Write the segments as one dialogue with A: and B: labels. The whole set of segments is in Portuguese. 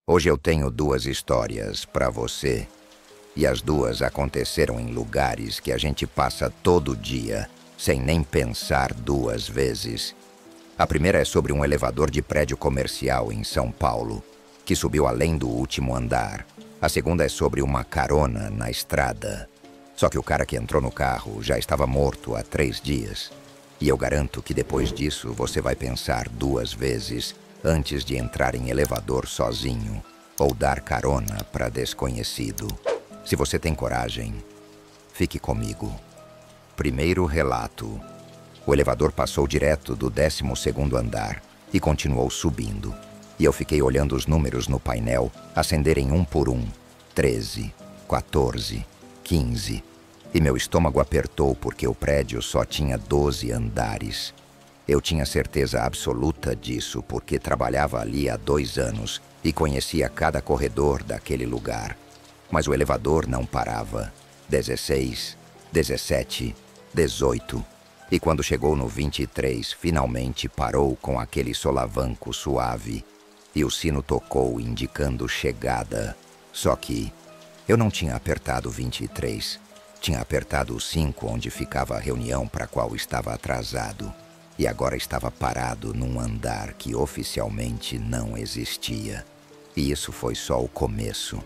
A: Hoje eu tenho duas histórias para você. E as duas aconteceram em lugares que a gente passa todo dia, sem nem pensar duas vezes. A primeira é sobre um elevador de prédio comercial em São Paulo, que subiu além do último andar. A segunda é sobre uma carona na estrada. Só que o cara que entrou no carro já estava morto há 3 dias. E eu garanto que depois disso você vai pensar duas vezes antes de entrar em elevador sozinho ou dar carona para desconhecido. Se você tem coragem, fique comigo. Primeiro relato. O elevador passou direto do 12º andar e continuou subindo. E eu fiquei olhando os números no painel acenderem um por um. 13, 14, 15. E meu estômago apertou porque o prédio só tinha 12 andares. Eu tinha certeza absoluta disso porque trabalhava ali há 2 anos e conhecia cada corredor daquele lugar. Mas o elevador não parava. 16, 17, 18. E quando chegou no 23, finalmente parou com aquele solavanco suave. E o sino tocou, indicando chegada. Só que eu não tinha apertado o 23. Tinha apertado o 5, onde ficava a reunião para a qual estava atrasado. E agora estava parado num andar que oficialmente não existia. E isso foi só o começo.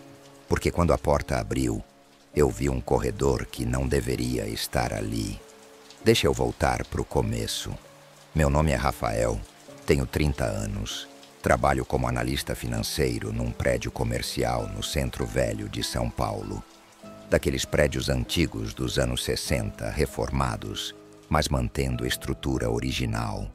A: Porque quando a porta abriu, eu vi um corredor que não deveria estar ali. Deixa eu voltar para o começo. Meu nome é Rafael, tenho 30 anos. Trabalho como analista financeiro num prédio comercial no Centro Velho de São Paulo. Daqueles prédios antigos dos anos 60, reformados, mas mantendo a estrutura original.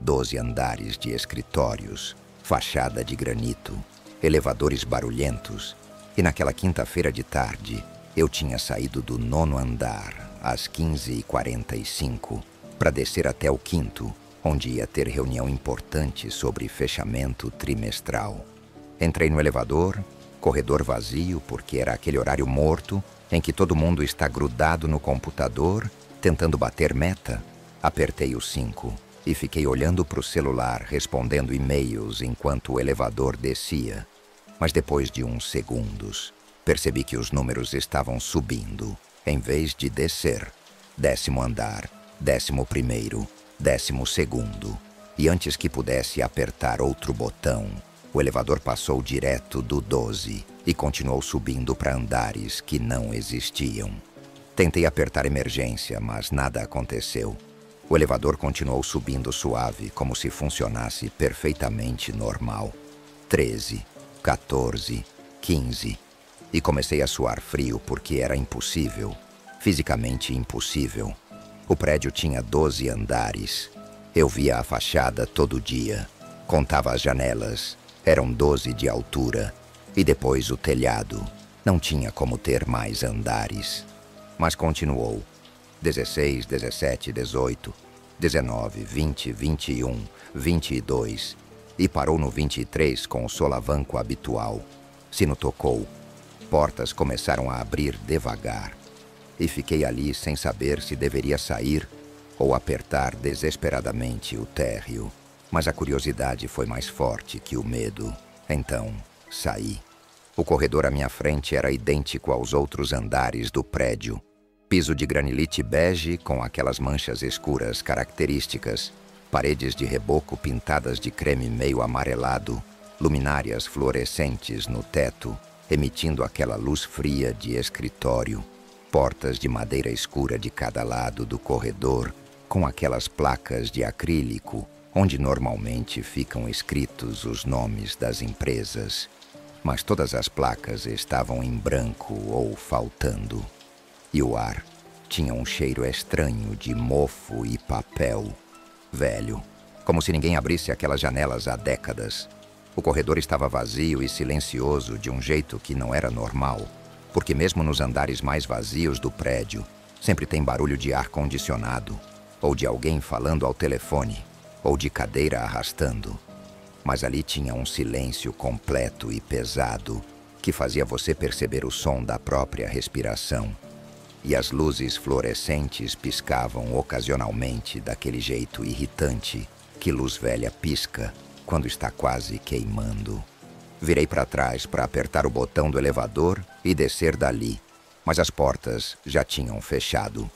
A: 12 andares de escritórios, fachada de granito, elevadores barulhentos. E naquela quinta-feira de tarde, eu tinha saído do 9º andar, às 15h45, para descer até o 5º, onde ia ter reunião importante sobre fechamento trimestral. Entrei no elevador, corredor vazio, porque era aquele horário morto em que todo mundo está grudado no computador, tentando bater meta. Apertei o 5 e fiquei olhando para o celular, respondendo e-mails enquanto o elevador descia. Mas depois de uns segundos, percebi que os números estavam subindo, em vez de descer. 10º andar, 11º, 12º. E antes que pudesse apertar outro botão, o elevador passou direto do 12 e continuou subindo para andares que não existiam. Tentei apertar emergência, mas nada aconteceu. O elevador continuou subindo suave, como se funcionasse perfeitamente normal. 13, 14, 15. E comecei a suar frio porque era impossível. Fisicamente impossível. O prédio tinha 12 andares. Eu via a fachada todo dia. Contava as janelas. Eram 12 de altura. E depois o telhado. Não tinha como ter mais andares. Mas continuou. 16, 17, 18, 19, 20, 21, 22. E parou no 23 com o solavanco habitual. Sino tocou. Portas começaram a abrir devagar. E fiquei ali sem saber se deveria sair ou apertar desesperadamente o térreo. Mas a curiosidade foi mais forte que o medo. Então, saí. O corredor à minha frente era idêntico aos outros andares do prédio. Piso de granilite bege com aquelas manchas escuras características. Paredes de reboco pintadas de creme meio amarelado. Luminárias fluorescentes no teto, emitindo aquela luz fria de escritório. Portas de madeira escura de cada lado do corredor, com aquelas placas de acrílico, onde normalmente ficam escritos os nomes das empresas. Mas todas as placas estavam em branco ou faltando. E o ar tinha um cheiro estranho de mofo e papel. Velho, como se ninguém abrisse aquelas janelas há décadas. O corredor estava vazio e silencioso de um jeito que não era normal, porque mesmo nos andares mais vazios do prédio, sempre tem barulho de ar-condicionado, ou de alguém falando ao telefone, ou de cadeira arrastando. Mas ali tinha um silêncio completo e pesado, que fazia você perceber o som da própria respiração. E as luzes fluorescentes piscavam ocasionalmente daquele jeito irritante que luz velha pisca quando está quase queimando. Virei para trás para apertar o botão do elevador e descer dali, mas as portas já tinham fechado.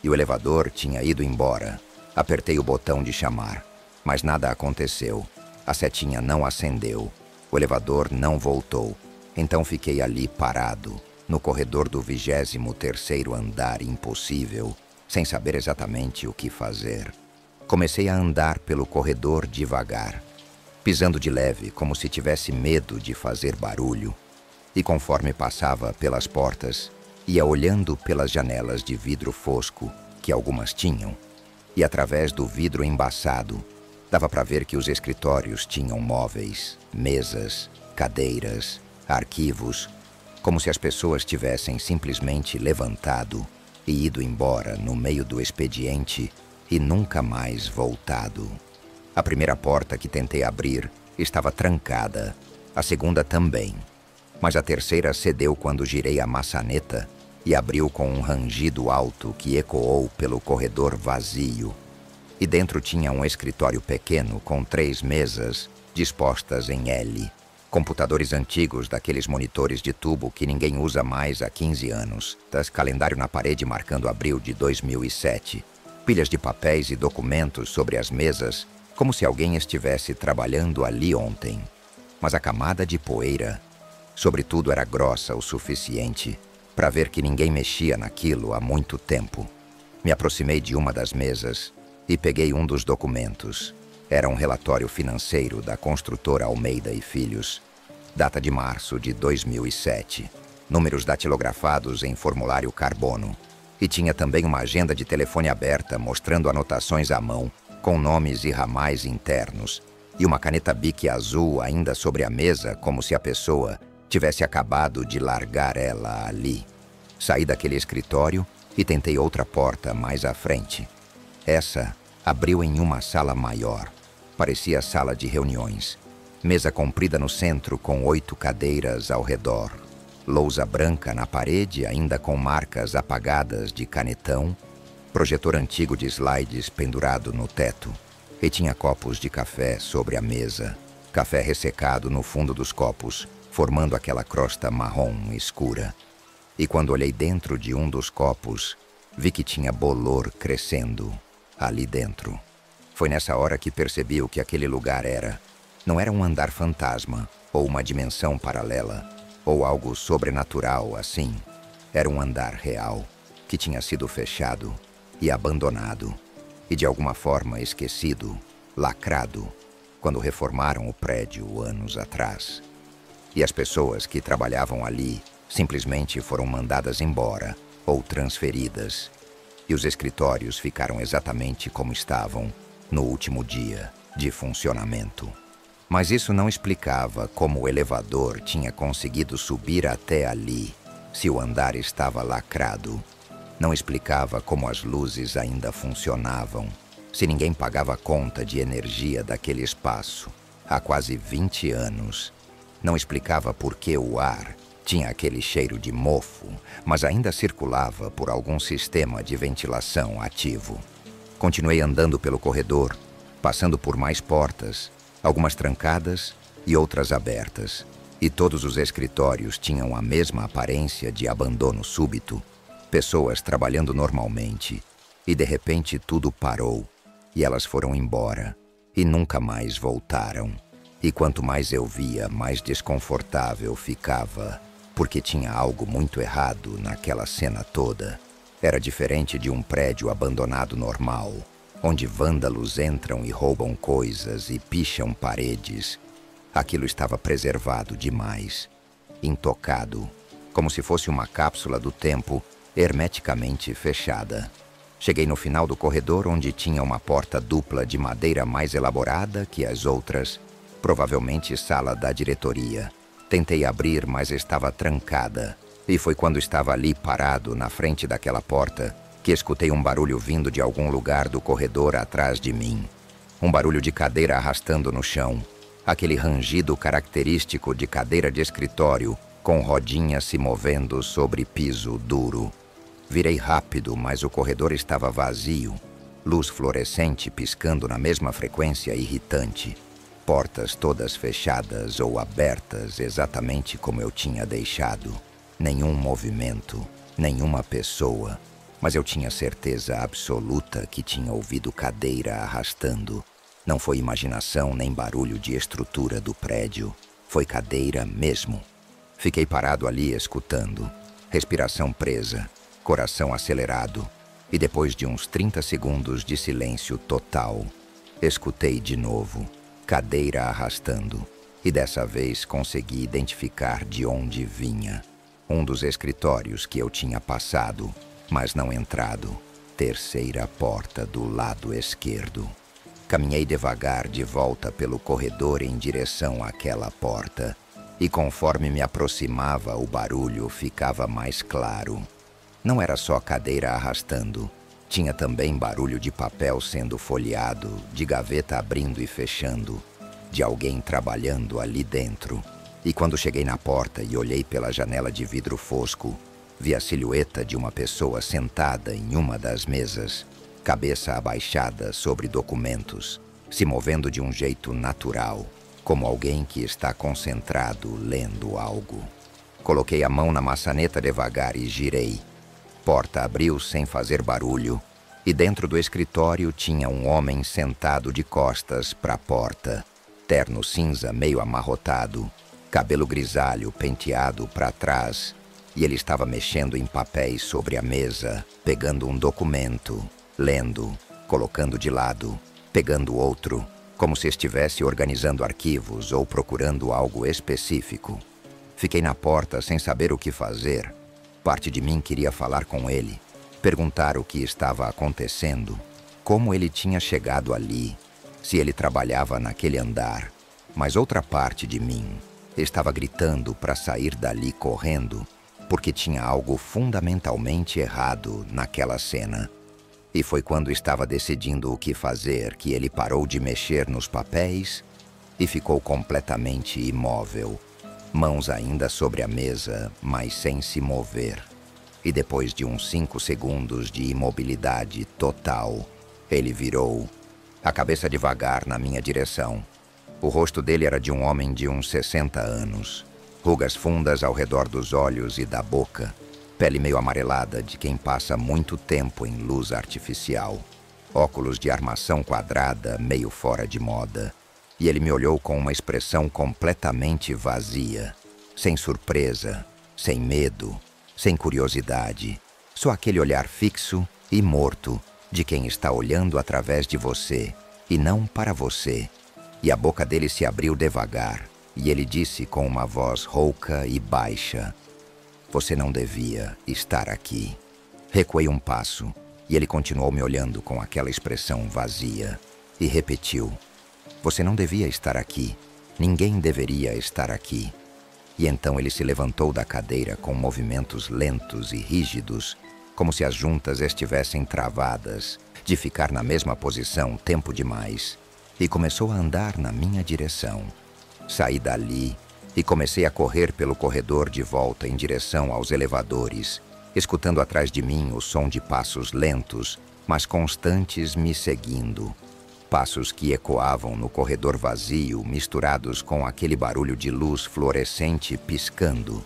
A: E o elevador tinha ido embora. Apertei o botão de chamar, mas nada aconteceu. A setinha não acendeu. O elevador não voltou. Então fiquei ali parado, no corredor do 23º andar impossível, sem saber exatamente o que fazer. Comecei a andar pelo corredor devagar, pisando de leve como se tivesse medo de fazer barulho. E conforme passava pelas portas, ia olhando pelas janelas de vidro fosco, que algumas tinham, e através do vidro embaçado, dava para ver que os escritórios tinham móveis, mesas, cadeiras, arquivos, como se as pessoas tivessem simplesmente levantado e ido embora no meio do expediente e nunca mais voltado. A primeira porta que tentei abrir estava trancada, a segunda também, mas a terceira cedeu quando girei a maçaneta e abriu com um rangido alto que ecoou pelo corredor vazio. E dentro tinha um escritório pequeno com 3 mesas dispostas em L, computadores antigos daqueles monitores de tubo que ninguém usa mais há 15 anos, calendário na parede marcando abril de 2007, pilhas de papéis e documentos sobre as mesas, como se alguém estivesse trabalhando ali ontem. Mas a camada de poeira, sobretudo, era grossa o suficiente para ver que ninguém mexia naquilo há muito tempo. Me aproximei de uma das mesas e peguei um dos documentos. Era um relatório financeiro da construtora Almeida e Filhos, data de março de 2007, números datilografados em formulário carbono. E tinha também uma agenda de telefone aberta mostrando anotações à mão, com nomes e ramais internos, e uma caneta Bic azul ainda sobre a mesa, como se a pessoa tivesse acabado de largar ela ali. Saí daquele escritório e tentei outra porta mais à frente. Essa abriu em uma sala maior. Parecia sala de reuniões. Mesa comprida no centro com 8 cadeiras ao redor. Lousa branca na parede, ainda com marcas apagadas de canetão. Projetor antigo de slides pendurado no teto. E tinha copos de café sobre a mesa. Café ressecado no fundo dos copos, formando aquela crosta marrom escura. E quando olhei dentro de um dos copos, vi que tinha bolor crescendo ali dentro. Foi nessa hora que percebi o que aquele lugar era. Não era um andar fantasma, ou uma dimensão paralela, ou algo sobrenatural assim. Era um andar real, que tinha sido fechado e abandonado, e de alguma forma esquecido, lacrado, quando reformaram o prédio anos atrás. E as pessoas que trabalhavam ali simplesmente foram mandadas embora ou transferidas. E os escritórios ficaram exatamente como estavam no último dia de funcionamento. Mas isso não explicava como o elevador tinha conseguido subir até ali, se o andar estava lacrado. Não explicava como as luzes ainda funcionavam, se ninguém pagava conta de energia daquele espaço há quase 20 anos. Não explicava por que o ar tinha aquele cheiro de mofo, mas ainda circulava por algum sistema de ventilação ativo. Continuei andando pelo corredor, passando por mais portas, algumas trancadas e outras abertas. E todos os escritórios tinham a mesma aparência de abandono súbito. Pessoas trabalhando normalmente. E de repente tudo parou. E elas foram embora. E nunca mais voltaram. E quanto mais eu via, mais desconfortável ficava. Porque tinha algo muito errado naquela cena toda. Era diferente de um prédio abandonado normal, onde vândalos entram e roubam coisas e picham paredes. Aquilo estava preservado demais, intocado, como se fosse uma cápsula do tempo hermeticamente fechada. Cheguei no final do corredor, onde tinha uma porta dupla de madeira mais elaborada que as outras, provavelmente sala da diretoria. Tentei abrir, mas estava trancada. E foi quando estava ali parado na frente daquela porta que escutei um barulho vindo de algum lugar do corredor atrás de mim. Um barulho de cadeira arrastando no chão. Aquele rangido característico de cadeira de escritório, com rodinhas se movendo sobre piso duro. Virei rápido, mas o corredor estava vazio. Luz fluorescente piscando na mesma frequência irritante. portas todas fechadas ou abertas exatamente como eu tinha deixado. Nenhum movimento, nenhuma pessoa, mas eu tinha certeza absoluta que tinha ouvido cadeira arrastando. Não foi imaginação nem barulho de estrutura do prédio, foi cadeira mesmo. Fiquei parado ali escutando, respiração presa, coração acelerado, e depois de uns 30 segundos de silêncio total, escutei de novo, cadeira arrastando, e dessa vez consegui identificar de onde vinha. Um dos escritórios que eu tinha passado, mas não entrado. Terceira porta do lado esquerdo. Caminhei devagar de volta pelo corredor em direção àquela porta, e conforme me aproximava, o barulho ficava mais claro. Não era só cadeira arrastando, tinha também barulho de papel sendo folheado, de gaveta abrindo e fechando, de alguém trabalhando ali dentro. E quando cheguei na porta e olhei pela janela de vidro fosco, vi a silhueta de uma pessoa sentada em uma das mesas, cabeça abaixada sobre documentos, se movendo de um jeito natural, como alguém que está concentrado lendo algo. Coloquei a mão na maçaneta devagar e girei. Porta abriu sem fazer barulho, e dentro do escritório tinha um homem sentado de costas para a porta, terno cinza meio amarrotado, cabelo grisalho penteado para trás, e ele estava mexendo em papéis sobre a mesa, pegando um documento, lendo, colocando de lado, pegando outro, como se estivesse organizando arquivos ou procurando algo específico. Fiquei na porta sem saber o que fazer. Parte de mim queria falar com ele, perguntar o que estava acontecendo, como ele tinha chegado ali, se ele trabalhava naquele andar. Mas outra parte de mim estava gritando para sair dali correndo, porque tinha algo fundamentalmente errado naquela cena. E foi quando estava decidindo o que fazer que ele parou de mexer nos papéis e ficou completamente imóvel, mãos ainda sobre a mesa, mas sem se mover. E depois de uns 5 segundos de imobilidade total, ele virou, a cabeça devagar na minha direção. O rosto dele era de um homem de uns 60 anos, rugas fundas ao redor dos olhos e da boca, pele meio amarelada de quem passa muito tempo em luz artificial, óculos de armação quadrada meio fora de moda. E ele me olhou com uma expressão completamente vazia, sem surpresa, sem medo, sem curiosidade. Só aquele olhar fixo e morto de quem está olhando através de você e não para você. E a boca dele se abriu devagar, e ele disse com uma voz rouca e baixa: "Você não devia estar aqui." Recuei um passo, e ele continuou me olhando com aquela expressão vazia, e repetiu: "Você não devia estar aqui. Ninguém deveria estar aqui." E então ele se levantou da cadeira com movimentos lentos e rígidos, como se as juntas estivessem travadas, de ficar na mesma posição tempo demais, e começou a andar na minha direção. Saí dali e comecei a correr pelo corredor de volta em direção aos elevadores, escutando atrás de mim o som de passos lentos, mas constantes me seguindo. Passos que ecoavam no corredor vazio, misturados com aquele barulho de luz fluorescente piscando.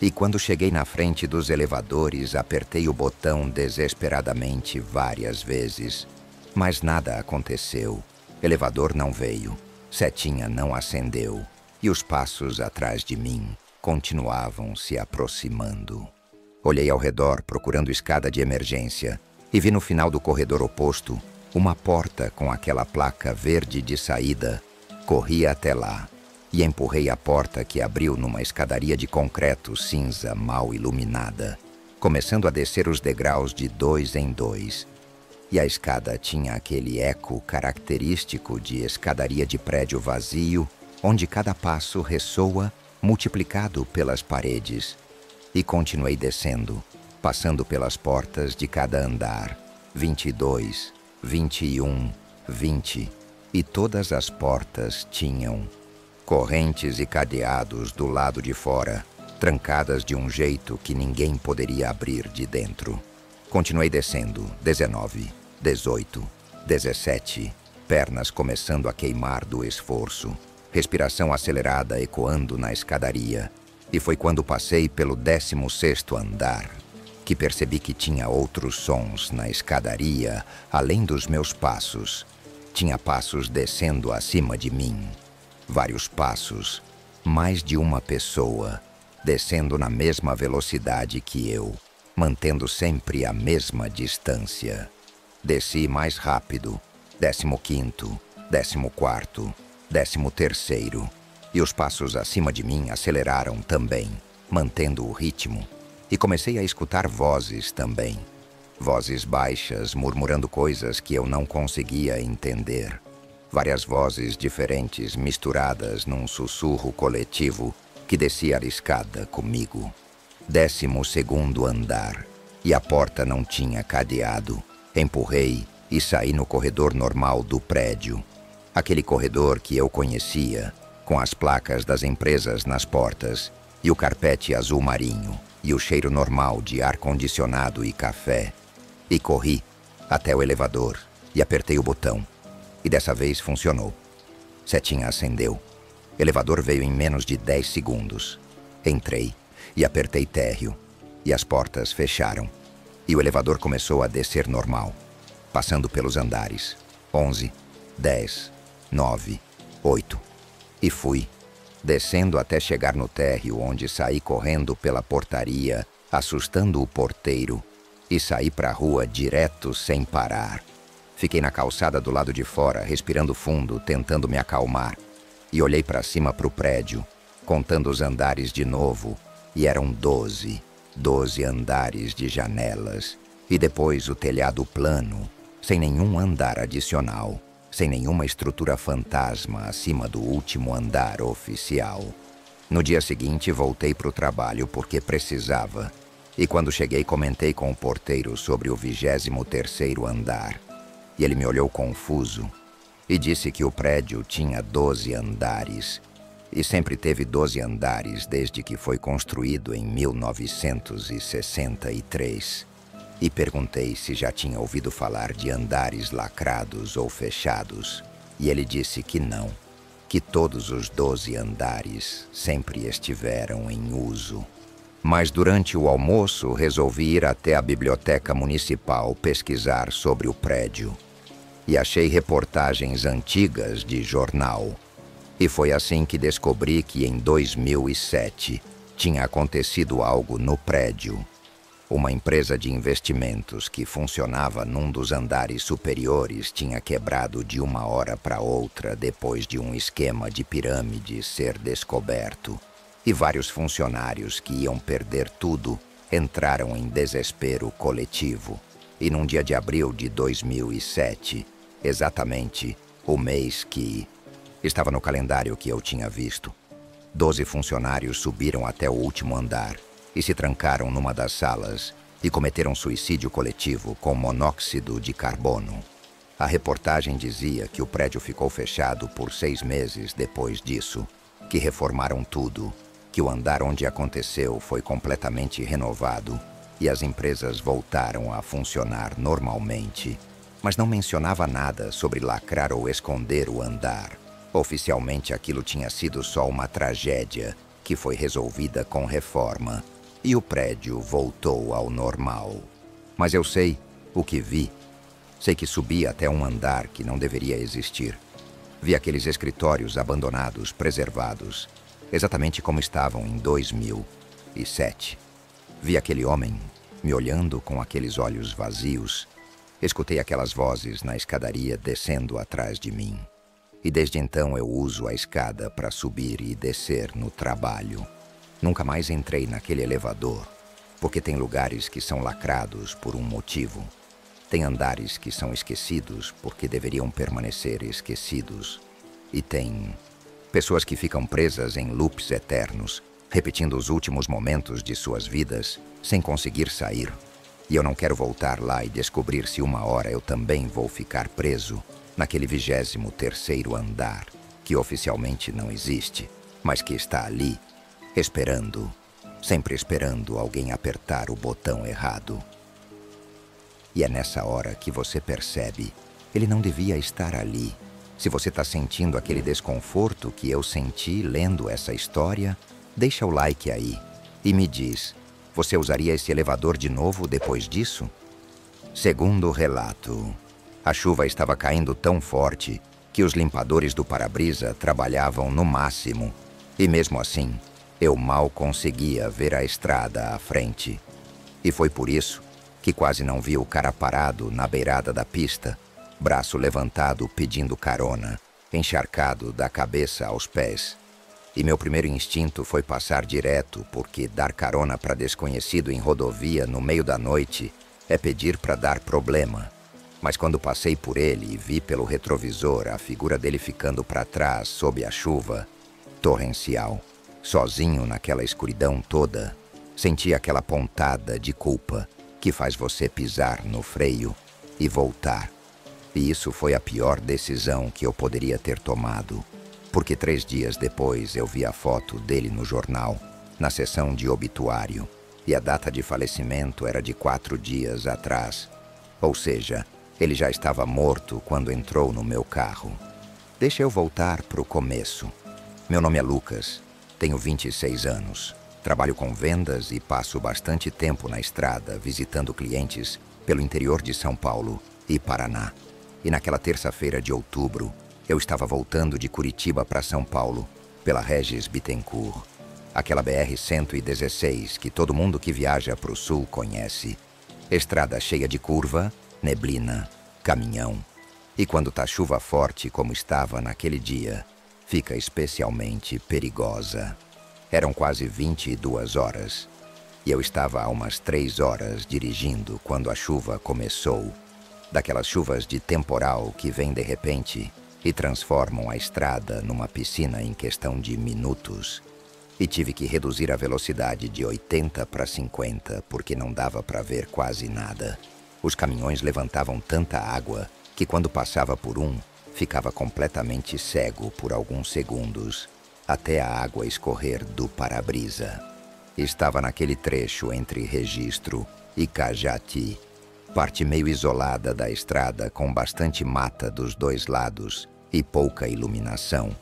A: E quando cheguei na frente dos elevadores, apertei o botão desesperadamente várias vezes. Mas nada aconteceu. Elevador não veio, setinha não acendeu, e os passos atrás de mim continuavam se aproximando. Olhei ao redor procurando escada de emergência e vi no final do corredor oposto uma porta com aquela placa verde de saída. Corri até lá e empurrei a porta, que abriu numa escadaria de concreto cinza mal iluminada, começando a descer os degraus de 2 em 2. E a escada tinha aquele eco característico de escadaria de prédio vazio, onde cada passo ressoa, multiplicado pelas paredes. E continuei descendo, passando pelas portas de cada andar, 22, 21, 20, e todas as portas tinham correntes e cadeados do lado de fora, trancadas de um jeito que ninguém poderia abrir de dentro. Continuei descendo, 19, 18, 17, pernas começando a queimar do esforço, respiração acelerada ecoando na escadaria. E foi quando passei pelo 16º andar que percebi que tinha outros sons na escadaria, além dos meus passos. Tinha passos descendo acima de mim. Vários passos, mais de uma pessoa, descendo na mesma velocidade que eu, mantendo sempre a mesma distância. Desci mais rápido, 15º, 14º, 13º, e os passos acima de mim aceleraram também, mantendo o ritmo, e comecei a escutar vozes também. Vozes baixas murmurando coisas que eu não conseguia entender. Várias vozes diferentes misturadas num sussurro coletivo que descia a escada comigo. 12º andar, e a porta não tinha cadeado. Empurrei e saí no corredor normal do prédio. Aquele corredor que eu conhecia, com as placas das empresas nas portas, e o carpete azul marinho, e o cheiro normal de ar-condicionado e café. E corri até o elevador e apertei o botão. E dessa vez funcionou. Setinha acendeu. Elevador veio em menos de 10 segundos. Entrei e apertei térreo, e as portas fecharam. E o elevador começou a descer normal, passando pelos andares. 11, 10, 9, 8. E fui, descendo até chegar no térreo, onde saí correndo pela portaria, assustando o porteiro, e saí para a rua direto sem parar. Fiquei na calçada do lado de fora, respirando fundo, tentando me acalmar. E olhei para cima para o prédio, contando os andares de novo, e eram 12 andares de janelas. E depois o telhado plano, sem nenhum andar adicional, sem nenhuma estrutura fantasma acima do último andar oficial. No dia seguinte, voltei para o trabalho porque precisava. E quando cheguei, comentei com o porteiro sobre o 23º andar. E ele me olhou confuso e disse que o prédio tinha 12 andares. E sempre teve 12 andares desde que foi construído em 1963. E perguntei se já tinha ouvido falar de andares lacrados ou fechados. E ele disse que não, que todos os 12 andares sempre estiveram em uso. Mas durante o almoço resolvi ir até a biblioteca municipal pesquisar sobre o prédio. E achei reportagens antigas de jornal. E foi assim que descobri que em 2007 tinha acontecido algo no prédio. Uma empresa de investimentos que funcionava num dos andares superiores tinha quebrado de uma hora para outra depois de um esquema de pirâmide ser descoberto. E vários funcionários que iam perder tudo entraram em desespero coletivo. E num dia de abril de 2007, exatamente o mês que estava no calendário que eu tinha visto, 12 funcionários subiram até o último andar e se trancaram numa das salas e cometeram suicídio coletivo com monóxido de carbono. A reportagem dizia que o prédio ficou fechado por 6 meses depois disso, que reformaram tudo, que o andar onde aconteceu foi completamente renovado e as empresas voltaram a funcionar normalmente, mas não mencionava nada sobre lacrar ou esconder o andar. Oficialmente aquilo tinha sido só uma tragédia que foi resolvida com reforma e o prédio voltou ao normal. Mas eu sei o que vi. Sei que subi até um andar que não deveria existir. Vi aqueles escritórios abandonados, preservados, exatamente como estavam em 2007. Vi aquele homem me olhando com aqueles olhos vazios. Escutei aquelas vozes na escadaria descendo atrás de mim. E desde então eu uso a escada para subir e descer no trabalho. Nunca mais entrei naquele elevador, porque tem lugares que são lacrados por um motivo. Tem andares que são esquecidos porque deveriam permanecer esquecidos. E tem pessoas que ficam presas em loops eternos, repetindo os últimos momentos de suas vidas sem conseguir sair. E eu não quero voltar lá e descobrir se uma hora eu também vou ficar preso naquele 23º andar, que oficialmente não existe, mas que está ali, esperando, sempre esperando alguém apertar o botão errado. E é nessa hora que você percebe Ele não devia estar ali. Se você está sentindo aquele desconforto que eu senti lendo essa história, deixa o like aí e me diz, você usaria esse elevador de novo depois disso? Segundo o relato, a chuva estava caindo tão forte que os limpadores do para-brisa trabalhavam no máximo, e mesmo assim, eu mal conseguia ver a estrada à frente. E foi por isso que quase não vi o cara parado na beirada da pista, braço levantado pedindo carona, encharcado da cabeça aos pés. E meu primeiro instinto foi passar direto, porque dar carona para desconhecido em rodovia no meio da noite é pedir para dar problema. Mas quando passei por ele e vi pelo retrovisor a figura dele ficando para trás sob a chuva torrencial, sozinho naquela escuridão toda, senti aquela pontada de culpa que faz você pisar no freio e voltar. E isso foi a pior decisão que eu poderia ter tomado, porque 3 dias depois eu vi a foto dele no jornal, na seção de obituário, e a data de falecimento era de 4 dias atrás. Ou seja, ele já estava morto quando entrou no meu carro. Deixa eu voltar para o começo. Meu nome é Lucas, tenho 26 anos, trabalho com vendas e passo bastante tempo na estrada visitando clientes pelo interior de São Paulo e Paraná. E naquela terça-feira de outubro, eu estava voltando de Curitiba para São Paulo, pela Regis Bittencourt, aquela BR-116 que todo mundo que viaja para o sul conhece. Estrada cheia de curva, neblina, caminhão. E quando tá chuva forte como estava naquele dia, fica especialmente perigosa. Eram quase 22 horas. E eu estava há umas 3 horas dirigindo quando a chuva começou. Daquelas chuvas de temporal que vêm de repente e transformam a estrada numa piscina em questão de minutos. E tive que reduzir a velocidade de 80 para 50 porque não dava para ver quase nada. Os caminhões levantavam tanta água que quando passava por um, ficava completamente cego por alguns segundos, até a água escorrer do para-brisa. Estava naquele trecho entre Registro e Cajati, parte meio isolada da estrada com bastante mata dos 2 lados e pouca iluminação,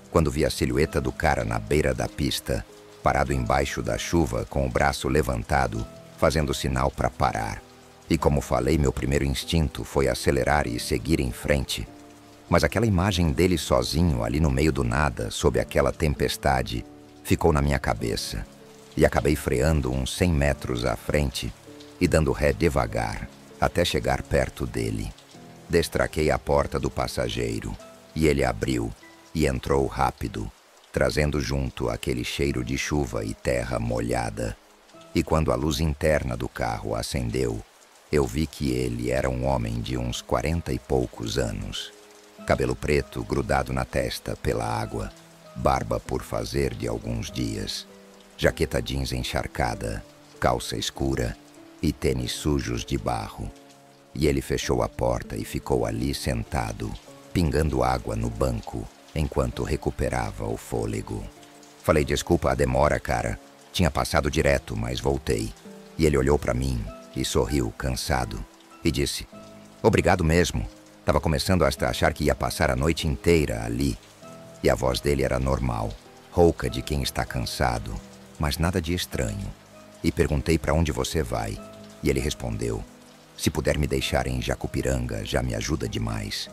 A: quando vi a silhueta do cara na beira da pista, parado embaixo da chuva com o braço levantado, fazendo sinal para parar. E como falei, meu primeiro instinto foi acelerar e seguir em frente. Mas aquela imagem dele sozinho ali no meio do nada, sob aquela tempestade, ficou na minha cabeça. E acabei freando uns 100 metros à frente e dando ré devagar, até chegar perto dele. Destraquei a porta do passageiro e ele abriu e entrou rápido, trazendo junto aquele cheiro de chuva e terra molhada. E quando a luz interna do carro acendeu, eu vi que ele era um homem de uns 40 e poucos anos. Cabelo preto grudado na testa pela água, barba por fazer de alguns dias, jaqueta jeans encharcada, calça escura e tênis sujos de barro. E ele fechou a porta e ficou ali sentado, pingando água no banco, enquanto recuperava o fôlego. Falei, desculpa a demora, cara. Tinha passado direto, mas voltei. E ele olhou para mim e sorriu, cansado, e disse, obrigado mesmo. Tava começando a achar que ia passar a noite inteira ali. E a voz dele era normal, rouca de quem está cansado, mas nada de estranho. E perguntei para onde você vai. E ele respondeu, se puder me deixar em Jacupiranga, já me ajuda demais.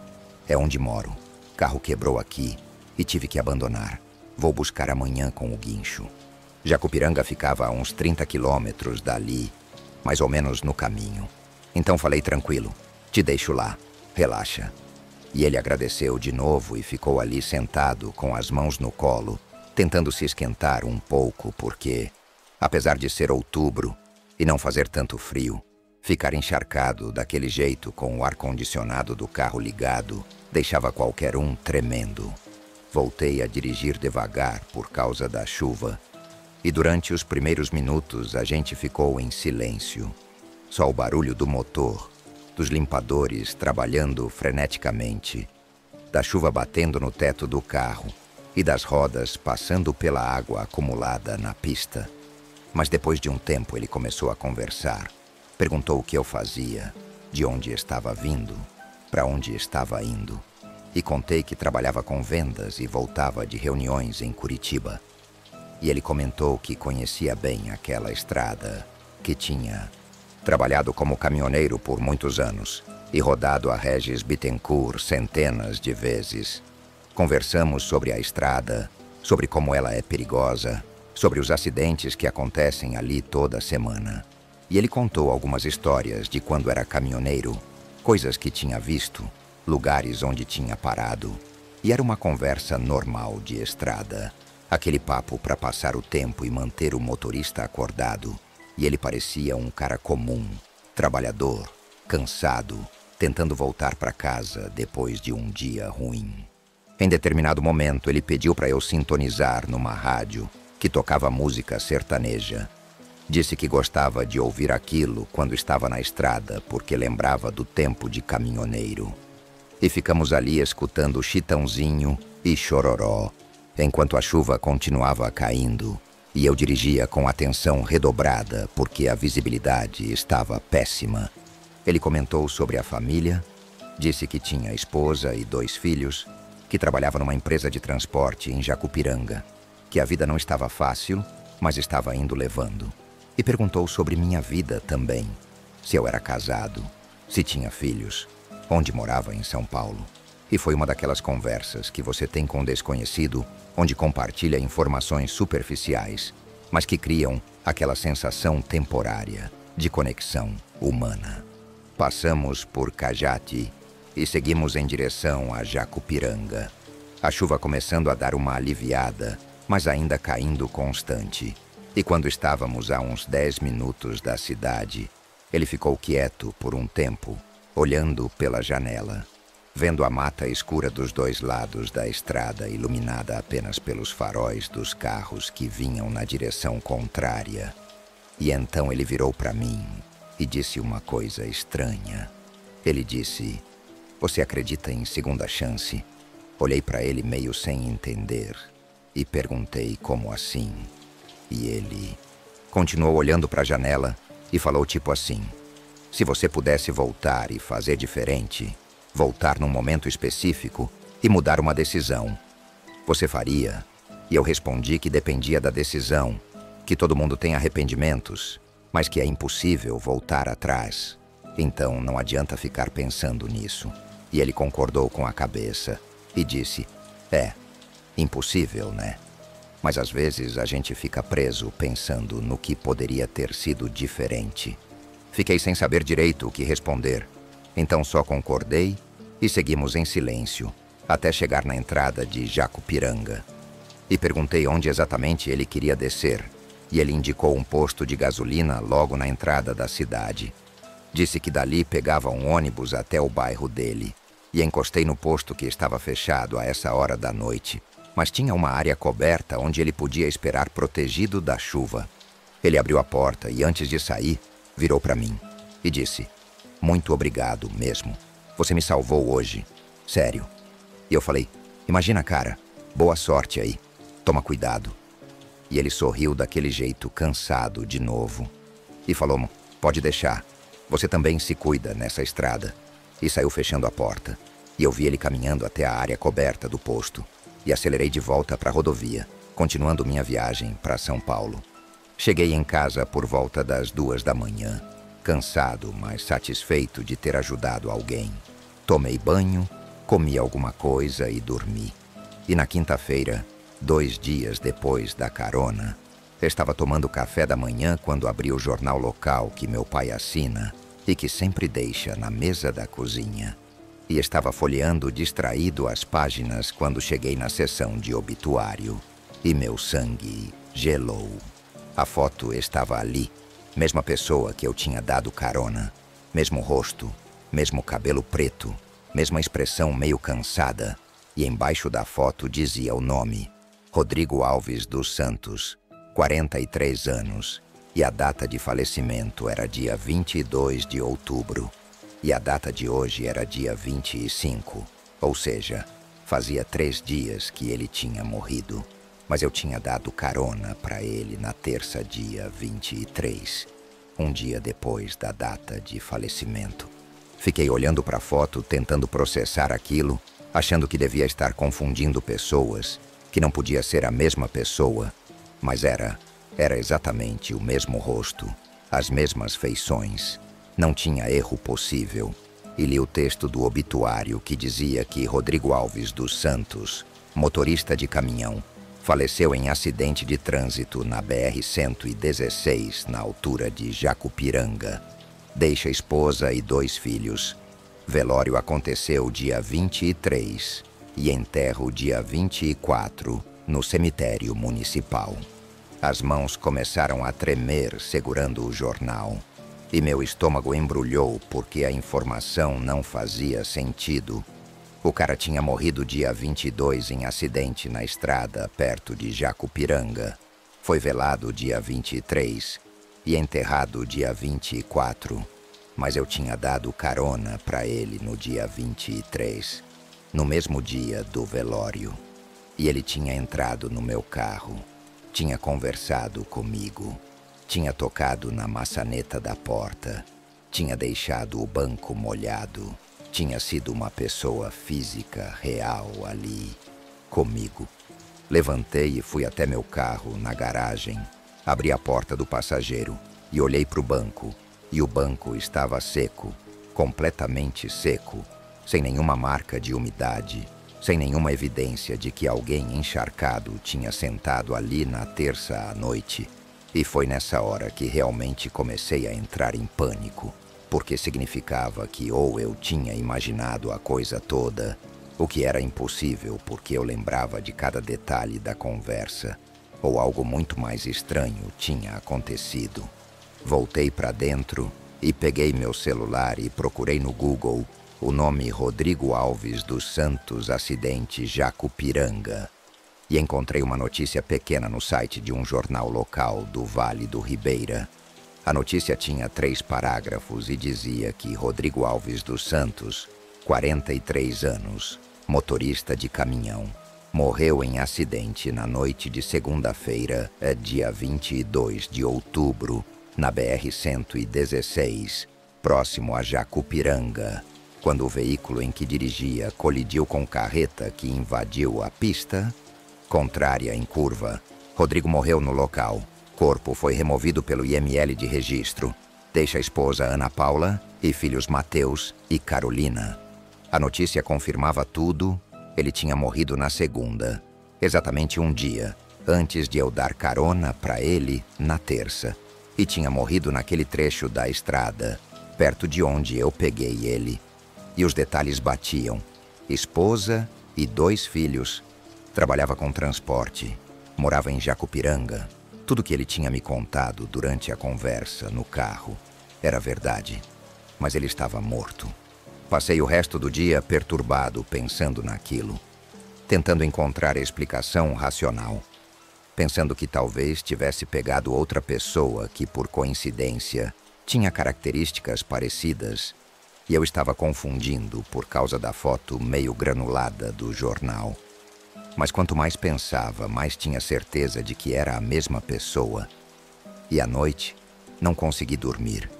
A: É onde moro. Carro quebrou aqui e tive que abandonar. Vou buscar amanhã com o guincho. Jacupiranga ficava a uns 30 quilômetros dali, mais ou menos no caminho. Então falei, tranquilo, te deixo lá, relaxa. E ele agradeceu de novo e ficou ali sentado com as mãos no colo, tentando se esquentar um pouco porque, apesar de ser outubro e não fazer tanto frio, ficar encharcado daquele jeito com o ar-condicionado do carro ligado deixava qualquer um tremendo. Voltei a dirigir devagar por causa da chuva e durante os primeiros minutos a gente ficou em silêncio. Só o barulho do motor, dos limpadores trabalhando freneticamente, da chuva batendo no teto do carro e das rodas passando pela água acumulada na pista. Mas depois de um tempo ele começou a conversar. Perguntou o que eu fazia, de onde estava vindo. para onde estava indo. E contei que trabalhava com vendas e voltava de reuniões em Curitiba. E ele comentou que conhecia bem aquela estrada, que tinha trabalhado como caminhoneiro por muitos anos e rodado a Regis Bittencourt centenas de vezes. Conversamos sobre a estrada, sobre como ela é perigosa, sobre os acidentes que acontecem ali toda semana. E ele contou algumas histórias de quando era caminhoneiro, coisas que tinha visto, lugares onde tinha parado. E era uma conversa normal de estrada, aquele papo para passar o tempo e manter o motorista acordado. E ele parecia um cara comum, trabalhador, cansado, tentando voltar para casa depois de um dia ruim. Em determinado momento, ele pediu para eu sintonizar numa rádio que tocava música sertaneja. Disse que gostava de ouvir aquilo quando estava na estrada porque lembrava do tempo de caminhoneiro. E ficamos ali escutando Chitãozinho e Chororó, enquanto a chuva continuava caindo e eu dirigia com atenção redobrada porque a visibilidade estava péssima. Ele comentou sobre a família, disse que tinha esposa e 2 filhos, que trabalhava numa empresa de transporte em Jacupiranga, que a vida não estava fácil, mas estava indo levando. E perguntou sobre minha vida também, se eu era casado, se tinha filhos, onde morava em São Paulo. E foi uma daquelas conversas que você tem com um desconhecido, onde compartilha informações superficiais, mas que criam aquela sensação temporária de conexão humana. Passamos por Cajati e seguimos em direção a Jacupiranga. A chuva começando a dar uma aliviada, mas ainda caindo constante. E quando estávamos a uns 10 minutos da cidade, ele ficou quieto por um tempo, olhando pela janela, vendo a mata escura dos 2 lados da estrada iluminada apenas pelos faróis dos carros que vinham na direção contrária. E então ele virou para mim e disse uma coisa estranha. Ele disse: "Você acredita em segunda chance?" Olhei para ele meio sem entender e perguntei como assim. E ele continuou olhando para a janela e falou tipo assim: "Se você pudesse voltar e fazer diferente, voltar num momento específico e mudar uma decisão, você faria?" E eu respondi que dependia da decisão, que todo mundo tem arrependimentos, mas que é impossível voltar atrás. Então não adianta ficar pensando nisso. E ele concordou com a cabeça e disse: "É, impossível, né? Mas às vezes a gente fica preso pensando no que poderia ter sido diferente." Fiquei sem saber direito o que responder, então só concordei e seguimos em silêncio, até chegar na entrada de Jacupiranga. E perguntei onde exatamente ele queria descer, e ele indicou um posto de gasolina logo na entrada da cidade. Disse que dali pegava um ônibus até o bairro dele, e encostei no posto que estava fechado a essa hora da noite, mas tinha uma área coberta onde ele podia esperar protegido da chuva. Ele abriu a porta e antes de sair, virou para mim e disse: "Muito obrigado mesmo. Você me salvou hoje. Sério." E eu falei: "Imagina, cara. Boa sorte aí. Toma cuidado." E ele sorriu daquele jeito cansado de novo e falou: "Pode deixar. Você também se cuida nessa estrada." E saiu fechando a porta. E eu vi ele caminhando até a área coberta do posto. E acelerei de volta para a rodovia, continuando minha viagem para São Paulo. Cheguei em casa por volta das 2 da manhã, cansado, mas satisfeito de ter ajudado alguém. Tomei banho, comi alguma coisa e dormi. E na quinta-feira, 2 dias depois da carona, estava tomando café da manhã quando abri o jornal local que meu pai assina e que sempre deixa na mesa da cozinha. E estava folheando distraído as páginas quando cheguei na seção de obituário. E meu sangue gelou. A foto estava ali, mesma pessoa que eu tinha dado carona, mesmo rosto, mesmo cabelo preto, mesma expressão meio cansada. E embaixo da foto dizia o nome: Rodrigo Alves dos Santos, 43 anos. E a data de falecimento era dia 22 de outubro. E a data de hoje era dia 25, ou seja, fazia 3 dias que ele tinha morrido. Mas eu tinha dado carona para ele na terça, dia 23, um dia depois da data de falecimento. Fiquei olhando para a foto, tentando processar aquilo, achando que devia estar confundindo pessoas, que não podia ser a mesma pessoa, mas era exatamente o mesmo rosto, as mesmas feições. Não tinha erro possível. E li o texto do obituário que dizia que Rodrigo Alves dos Santos, motorista de caminhão, faleceu em acidente de trânsito na BR-116, na altura de Jacupiranga. Deixa esposa e 2 filhos. Velório aconteceu dia 23 e enterro dia 24 no cemitério municipal. As mãos começaram a tremer segurando o jornal e meu estômago embrulhou porque a informação não fazia sentido. O cara tinha morrido dia 22 em acidente na estrada perto de Jacupiranga. Foi velado dia 23 e enterrado dia 24. Mas eu tinha dado carona para ele no dia 23, no mesmo dia do velório. E ele tinha entrado no meu carro, tinha conversado comigo, tinha tocado na maçaneta da porta, tinha deixado o banco molhado. Tinha sido uma pessoa física, real, ali, comigo. Levantei e fui até meu carro, na garagem. Abri a porta do passageiro e olhei para o banco. E o banco estava seco, completamente seco, sem nenhuma marca de umidade, sem nenhuma evidência de que alguém encharcado tinha sentado ali na terça à noite. E foi nessa hora que realmente comecei a entrar em pânico. Porque significava que ou eu tinha imaginado a coisa toda, o que era impossível porque eu lembrava de cada detalhe da conversa, ou algo muito mais estranho tinha acontecido. Voltei para dentro e peguei meu celular e procurei no Google o nome Rodrigo Alves dos Santos acidente Jacupiranga e encontrei uma notícia pequena no site de um jornal local do Vale do Ribeira. A notícia tinha 3 parágrafos e dizia que Rodrigo Alves dos Santos, 43 anos, motorista de caminhão, morreu em acidente na noite de segunda-feira, dia 22 de outubro, na BR-116, próximo a Jacupiranga, quando o veículo em que dirigia colidiu com carreta que invadiu a pista contrária em curva. Rodrigo morreu no local. Corpo foi removido pelo IML de registro. Deixa a esposa Ana Paula e filhos Mateus e Carolina. A notícia confirmava tudo. Ele tinha morrido na segunda, exatamente um dia antes de eu dar carona para ele na terça. E tinha morrido naquele trecho da estrada, perto de onde eu peguei ele. E os detalhes batiam. Esposa e 2 filhos. Trabalhava com transporte. Morava em Jacupiranga. Tudo que ele tinha me contado durante a conversa no carro era verdade, mas ele estava morto. Passei o resto do dia perturbado pensando naquilo, tentando encontrar explicação racional, pensando que talvez tivesse pegado outra pessoa que, por coincidência, tinha características parecidas e eu estava confundindo por causa da foto meio granulada do jornal. Mas quanto mais pensava, mais tinha certeza de que era a mesma pessoa. E à noite, não consegui dormir.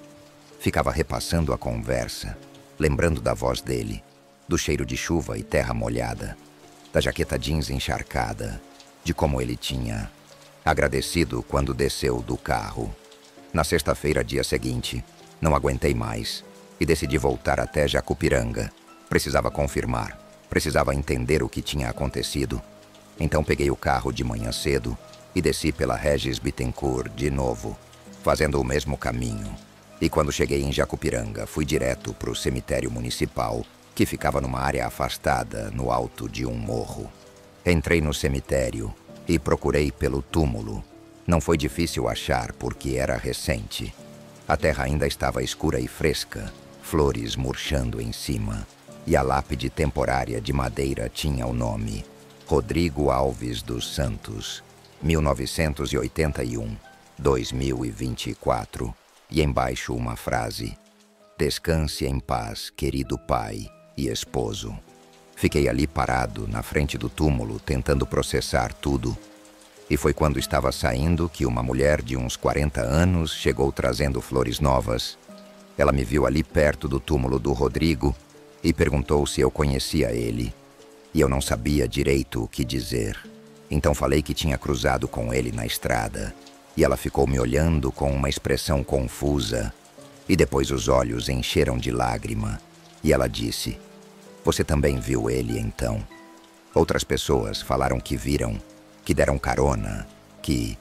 A: Ficava repassando a conversa, lembrando da voz dele, do cheiro de chuva e terra molhada, da jaqueta jeans encharcada, de como ele tinha agradecido quando desceu do carro. Na sexta-feira, dia seguinte, não aguentei mais e decidi voltar até Jacupiranga. Precisava confirmar. Precisava entender o que tinha acontecido. Então peguei o carro de manhã cedo e desci pela Regis Bittencourt de novo, fazendo o mesmo caminho. E quando cheguei em Jacupiranga, fui direto para o cemitério municipal, que ficava numa área afastada, no alto de um morro. Entrei no cemitério e procurei pelo túmulo. Não foi difícil achar porque era recente. A terra ainda estava escura e fresca, flores murchando em cima. E a lápide temporária de madeira tinha o nome Rodrigo Alves dos Santos, 1981-2024, e embaixo uma frase: descanse em paz, querido pai e esposo. Fiquei ali parado, na frente do túmulo, tentando processar tudo. E foi quando estava saindo que uma mulher de uns 40 anos chegou trazendo flores novas. Ela me viu ali perto do túmulo do Rodrigo e perguntou se eu conhecia ele. E eu não sabia direito o que dizer. Então falei que tinha cruzado com ele na estrada. E ela ficou me olhando com uma expressão confusa. E depois os olhos encheram de lágrima. E ela disse: "Você também viu ele, então?" Outras pessoas falaram que viram, que deram carona, que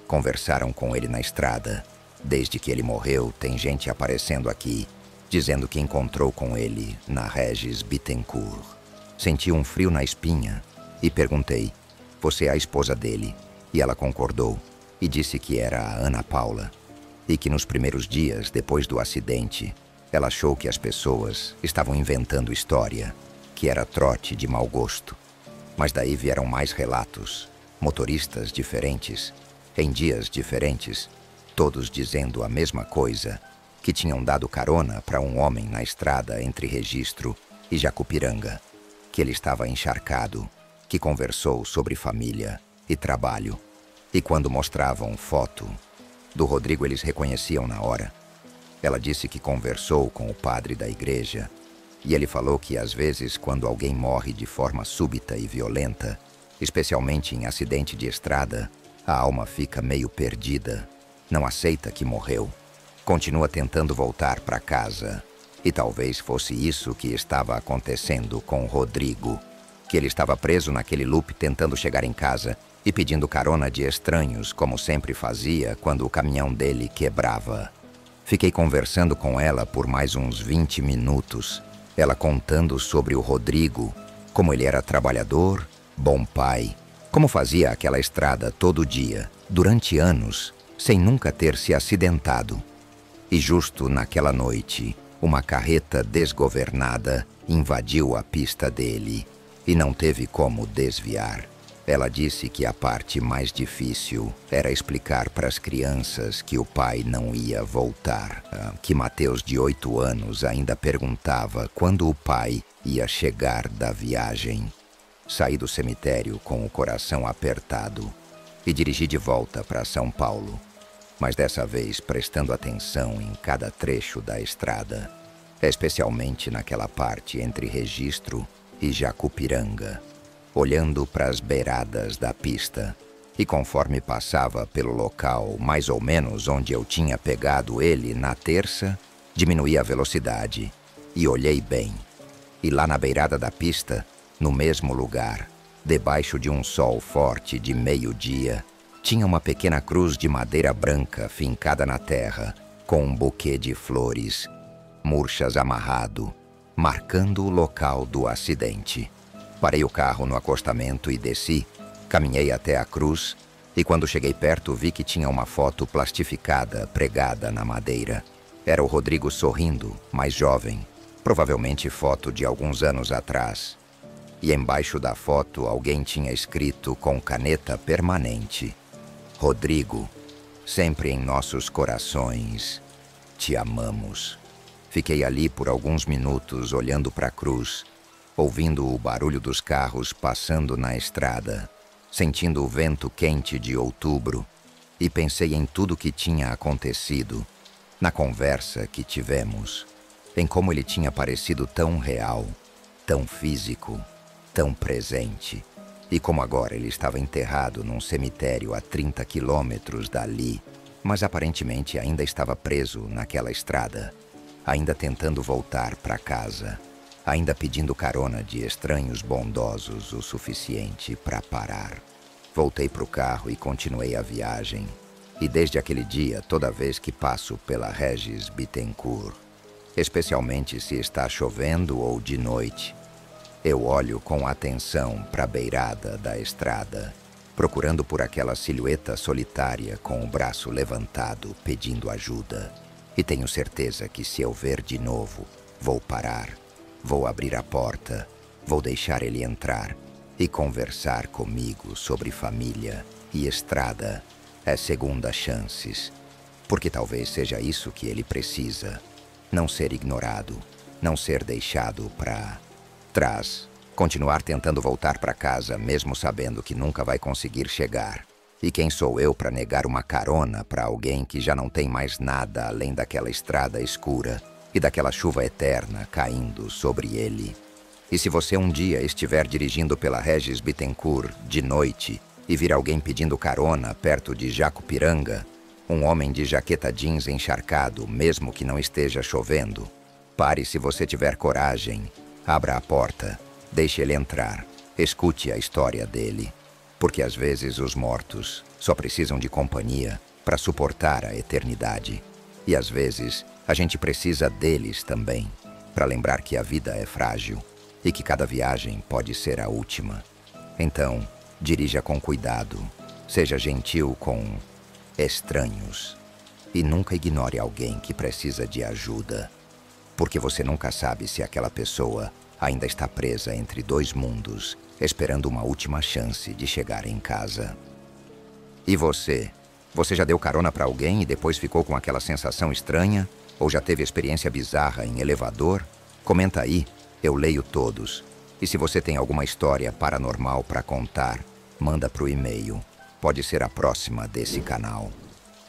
A: conversaram com ele na estrada. Desde que ele morreu, tem gente aparecendo aqui, dizendo que encontrou com ele na Regis Bittencourt. Senti um frio na espinha e perguntei: "Você é a esposa dele?" E ela concordou e disse que era a Ana Paula. E que nos primeiros dias, depois do acidente, ela achou que as pessoas estavam inventando história, que era trote de mau gosto. Mas daí vieram mais relatos, motoristas diferentes, em dias diferentes, todos dizendo a mesma coisa, que tinham dado carona para um homem na estrada entre Registro e Jacupiranga, que ele estava encharcado, que conversou sobre família e trabalho, e quando mostravam foto do Rodrigo eles reconheciam na hora. Ela disse que conversou com o padre da igreja, e ele falou que às vezes quando alguém morre de forma súbita e violenta, especialmente em acidente de estrada, a alma fica meio perdida, não aceita que morreu, continua tentando voltar para casa. E talvez fosse isso que estava acontecendo com o Rodrigo, que ele estava preso naquele loop tentando chegar em casa e pedindo carona de estranhos, como sempre fazia quando o caminhão dele quebrava. Fiquei conversando com ela por mais uns 20 minutos, ela contando sobre o Rodrigo, como ele era trabalhador, bom pai, como fazia aquela estrada todo dia, durante anos, sem nunca ter se acidentado. E justo naquela noite, uma carreta desgovernada invadiu a pista dele e não teve como desviar. Ela disse que a parte mais difícil era explicar para as crianças que o pai não ia voltar, que Mateus, de 8 anos, ainda perguntava quando o pai ia chegar da viagem. Saí do cemitério com o coração apertado e dirigi de volta para São Paulo, mas dessa vez prestando atenção em cada trecho da estrada, especialmente naquela parte entre Registro e Jacupiranga, olhando para as beiradas da pista, e conforme passava pelo local mais ou menos onde eu tinha pegado ele na terça, diminuí a velocidade e olhei bem. E lá na beirada da pista, no mesmo lugar, debaixo de um sol forte de meio-dia, tinha uma pequena cruz de madeira branca fincada na terra, com um buquê de flores, murchas amarrado, marcando o local do acidente. Parei o carro no acostamento e desci, caminhei até a cruz, e quando cheguei perto vi que tinha uma foto plastificada pregada na madeira. Era o Rodrigo sorrindo, mais jovem, provavelmente foto de alguns anos atrás. E embaixo da foto alguém tinha escrito com caneta permanente: "Rodrigo, sempre em nossos corações, te amamos." Fiquei ali por alguns minutos olhando para a cruz, ouvindo o barulho dos carros passando na estrada, sentindo o vento quente de outubro, e pensei em tudo que tinha acontecido, na conversa que tivemos, em como ele tinha parecido tão real, tão físico, tão presente, e como agora ele estava enterrado num cemitério a 30 quilômetros dali, mas aparentemente ainda estava preso naquela estrada, ainda tentando voltar para casa, ainda pedindo carona de estranhos bondosos o suficiente para parar. Voltei para o carro e continuei a viagem. E desde aquele dia, toda vez que passo pela Regis Bittencourt, especialmente se está chovendo ou de noite, eu olho com atenção para a beirada da estrada, procurando por aquela silhueta solitária com o braço levantado, pedindo ajuda. E tenho certeza que se eu ver de novo, vou parar. Vou abrir a porta, vou deixar ele entrar e conversar comigo sobre família e estrada, segundas chances, porque talvez seja isso que ele precisa, não ser ignorado, não ser deixado para trás, continuar tentando voltar para casa mesmo sabendo que nunca vai conseguir chegar, E quem sou eu para negar uma carona para alguém que já não tem mais nada além daquela estrada escura e daquela chuva eterna caindo sobre ele? E se você um dia estiver dirigindo pela Regis Bittencourt de noite e vir alguém pedindo carona perto de Jacupiranga, um homem de jaqueta jeans encharcado, mesmo que não esteja chovendo, pare se você tiver coragem, abra a porta, deixe ele entrar, escute a história dele. Porque às vezes os mortos só precisam de companhia para suportar a eternidade. E às vezes a gente precisa deles também, para lembrar que a vida é frágil e que cada viagem pode ser a última. Então, dirija com cuidado, seja gentil com estranhos e nunca ignore alguém que precisa de ajuda, porque você nunca sabe se aquela pessoa ainda está presa entre dois mundos, esperando uma última chance de chegar em casa. E você? Você já deu carona para alguém e depois ficou com aquela sensação estranha? Ou já teve experiência bizarra em elevador? Comenta aí, eu leio todos. E se você tem alguma história paranormal para contar, manda pro e-mail. Pode ser a próxima desse canal.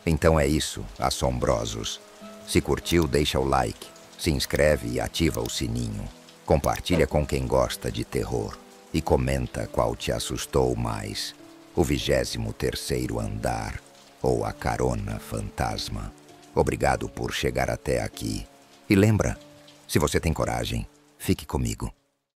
A: Então é isso, assombrosos. Se curtiu, deixa o like, se inscreve e ativa o sininho. Compartilha com quem gosta de terror. E comenta qual te assustou mais, o 23º andar ou a carona fantasma. Obrigado por chegar até aqui. E lembra, se você tem coragem, fique comigo.